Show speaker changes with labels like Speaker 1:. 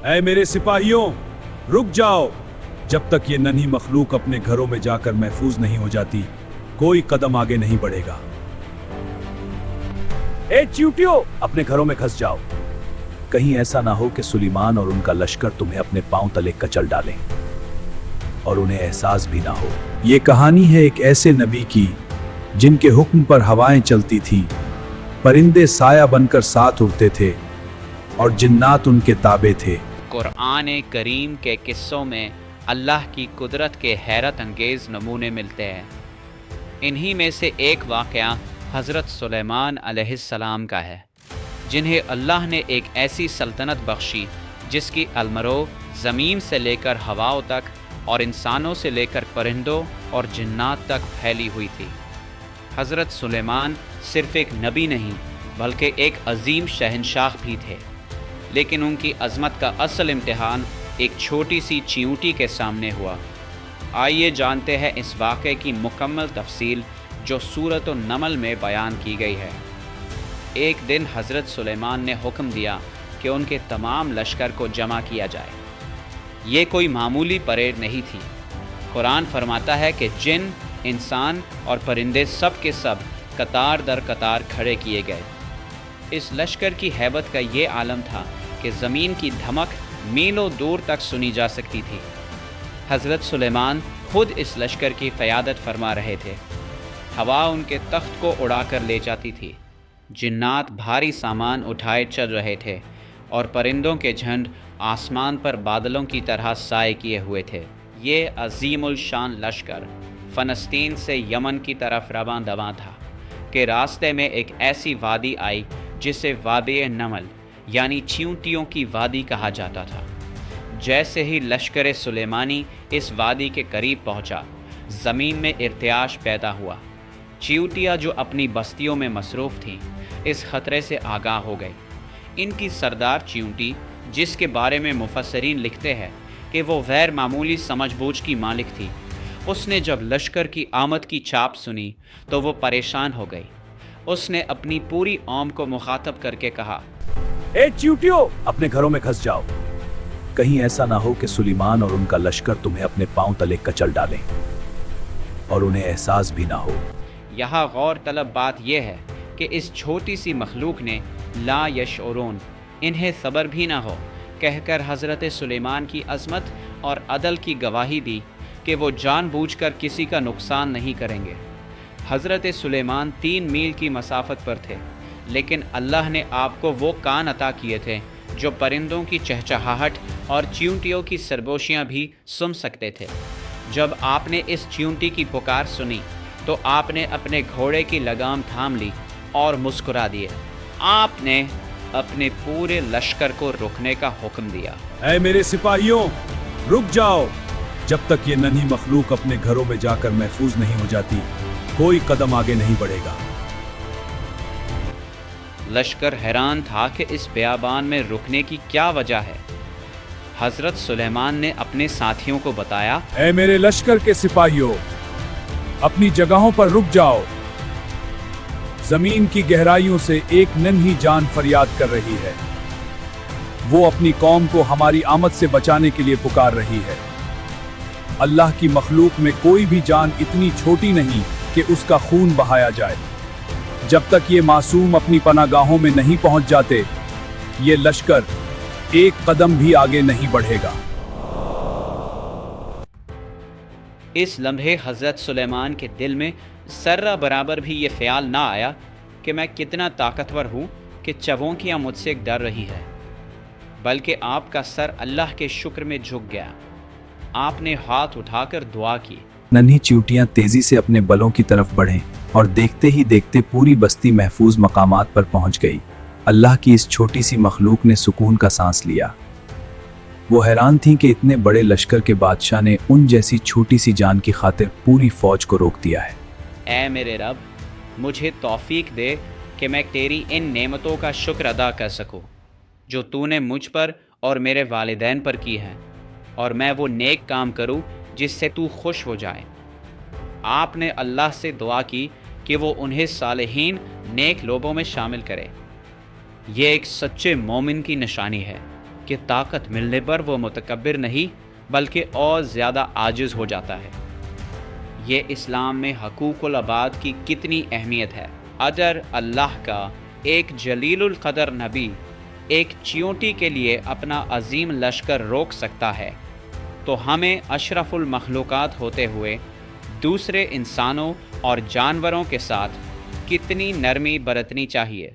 Speaker 1: ऐ मेरे सिपाहियों, रुक जाओ। जब तक ये नन्ही मखलूक अपने घरों में जाकर महफूज नहीं हो जाती, कोई कदम आगे नहीं बढ़ेगा। ए चींटियों, अपने घरों में घुस जाओ। कहीं ऐसा ना हो कि सुलेमान और उनका लश्कर तुम्हें अपने पांव तले कचल डालें और उन्हें एहसास भी ना हो। ये कहानी है एक ऐसे नबी की जिनके हुक्म पर हवाएं चलती थीं, परिंदे साया बनकर साथ उड़ते थे और जिन्नात उनके ताबे थे।
Speaker 2: कुरान करीम के किस्सों में अल्लाह की कुदरत के हैरत अंगेज़ नमूने मिलते हैं। इन्हीं में से एक वाक़या हज़रत सुलेमान अलैहिस्सलाम का है, जिन्हें अल्लाह ने एक ऐसी सल्तनत बख्शी जिसकी अलमरो ज़मीन से लेकर हवाओं तक और इंसानों से लेकर परिंदों और जिन्नात तक फैली हुई थी। हज़रत सुलेमान सिर्फ़ एक नबी नहीं बल्कि एक अजीम शहंशाह भी थे, लेकिन उनकी अज़मत का असल इम्तिहान एक छोटी सी चींटी के सामने हुआ। आइए जानते हैं इस वाक़े की मुकम्मल तफसील जो सूरत नमल में बयान की गई है। एक दिन हज़रत सुलेमान ने हुक्म दिया कि उनके तमाम लश्कर को जमा किया जाए। ये कोई मामूली परेड नहीं थी। कुरान फरमाता है कि जिन, इंसान और परिंदे सब के सब कतार दर कतार खड़े किए गए। इस लश्कर की हैबत का ये आलम था कि ज़मीन की धमक मीलों दूर तक सुनी जा सकती थी। हज़रत सुलेमान खुद इस लश्कर की क़यादत फरमा रहे थे। हवा उनके तख्त को उड़ाकर ले जाती थी, जिन्नात भारी सामान उठाए चल रहे थे और परिंदों के झुंड आसमान पर बादलों की तरह साए किए हुए थे। ये अजीमुल शान लश्कर फ़लस्तीन से यमन की तरफ रवां दवां था कि रास्ते में एक ऐसी वादी आई जिसे वादी नमल यानी चींटियों की वादी कहा जाता था। जैसे ही लश्कर सुलेमानी इस वादी के करीब पहुंचा, ज़मीन में इर्तियाश पैदा हुआ। चींटियाँ जो अपनी बस्तियों में मसरूफ़ थीं, इस ख़तरे से आगाह हो गई। इनकी सरदार चींटी, जिसके बारे में मुफस्सरीन लिखते हैं कि वो गैर मामूली समझबूझ की मालिक थी, उसने जब लश्कर की आमद की चाप सुनी तो वो परेशान हो गई। उसने अपनी पूरी कौम को मुखातब करके कहा,
Speaker 1: ए चींटियों, अपने घरों में घुस जाओ। कहीं ऐसा ना हो कि सुलेमान और उनका लश्कर तुम्हें अपने पांव तले कचल डालें और उन्हें एहसास भी ना हो।
Speaker 2: यहाँ गौर तलब बात यह है कि इस छोटी सी मखलूक ने ला यशउरून, इन्हें सब्र भी ना हो, कहकर हज़रत सुलेमान की अज़मत और अदल की गवाही दी कि वो जानबूझकर किसी का नुकसान नहीं करेंगे। हज़रत सुलेमान 3 मील की मसाफत पर थे, लेकिन अल्लाह ने आपको वो कान अता किए थे जो परिंदों की चहचहाहट और चींटियों की सरगोशियाँ भी सुन सकते थे। जब आपने इस चींटी की पुकार सुनी तो आपने अपने घोड़े की लगाम थाम ली और मुस्कुरा दिए। आपने अपने पूरे लश्कर को रुकने का हुक्म दिया।
Speaker 1: ऐ मेरे सिपाहियों, रुक जाओ। जब तक ये नन्ही मखलूक अपने घरों में जाकर महफूज नहीं हो जाती, कोई कदम आगे नहीं बढ़ेगा।
Speaker 2: लश्कर हैरान था कि इस बियाबान में रुकने की क्या वजह है। हज़रत सुलेमान ने अपने साथियों को बताया,
Speaker 1: ऐ मेरे लश्कर के सिपाहियों, अपनी जगहों पर रुक जाओ। जमीन की गहराइयों से एक नन्ही जान फरियाद कर रही है। वो अपनी कौम को हमारी आमद से बचाने के लिए पुकार रही है। अल्लाह की मखलूक में कोई भी जान इतनी छोटी नहीं कि उसका खून बहाया जाए। जब तक ये मासूम अपनी पनागाहों में नहीं पहुंच जाते, ये लश्कर एक कदम भी आगे नहीं बढ़ेगा।
Speaker 2: इस लम्हे हज़रत सुलेमान के दिल में सर्रा बराबर भी ये ख्याल ना आया कि मैं कितना ताकतवर हूँ कि चबोंकियाँ मुझसे डर रही है, बल्कि आपका सर अल्लाह के शुक्र में झुक गया। आपने हाथ उठाकर दुआ की।
Speaker 3: नन्ही चींटियां तेजी से अपने बलों की तरफ बढ़ें और देखते ही देखते पूरी बस्ती महफूज मकामात पर पहुंच गई। अल्लाह की इस छोटी सी मखलूक ने सुकून का सांस लिया। वो हैरान थीं कि इतने बड़े लश्कर के बादशाह ने उन जैसी छोटी सी जान की खातिर पूरी फौज को रोक दिया है।
Speaker 2: ऐ मेरे रब, मुझे तौफीक दे कि मैं तेरी इन नेमतों का शुक्र अदा कर सकूं जो तूने मुझ पर और मेरे वालिदैन पर की हैं, और मैं वो नेक काम करूं जिससे तू खुश हो जाए। आपने अल्लाह से दुआ की कि वो उन्हें सालिहीन नेक लोगों में शामिल करे। ये एक सच्चे मोमिन की निशानी है کہ طاقت ملنے پر وہ متکبر نہیں بلکہ اور زیادہ عاجز ہو جاتا ہے۔ یہ اسلام میں حقوق العباد کی کتنی اہمیت ہے۔ اگر اللہ کا ایک جلیل القدر نبی ایک چیونٹی کے لیے اپنا عظیم لشکر روک سکتا ہے تو ہمیں اشرف المخلوقات ہوتے ہوئے دوسرے انسانوں اور جانوروں کے ساتھ کتنی نرمی برتنی چاہیے۔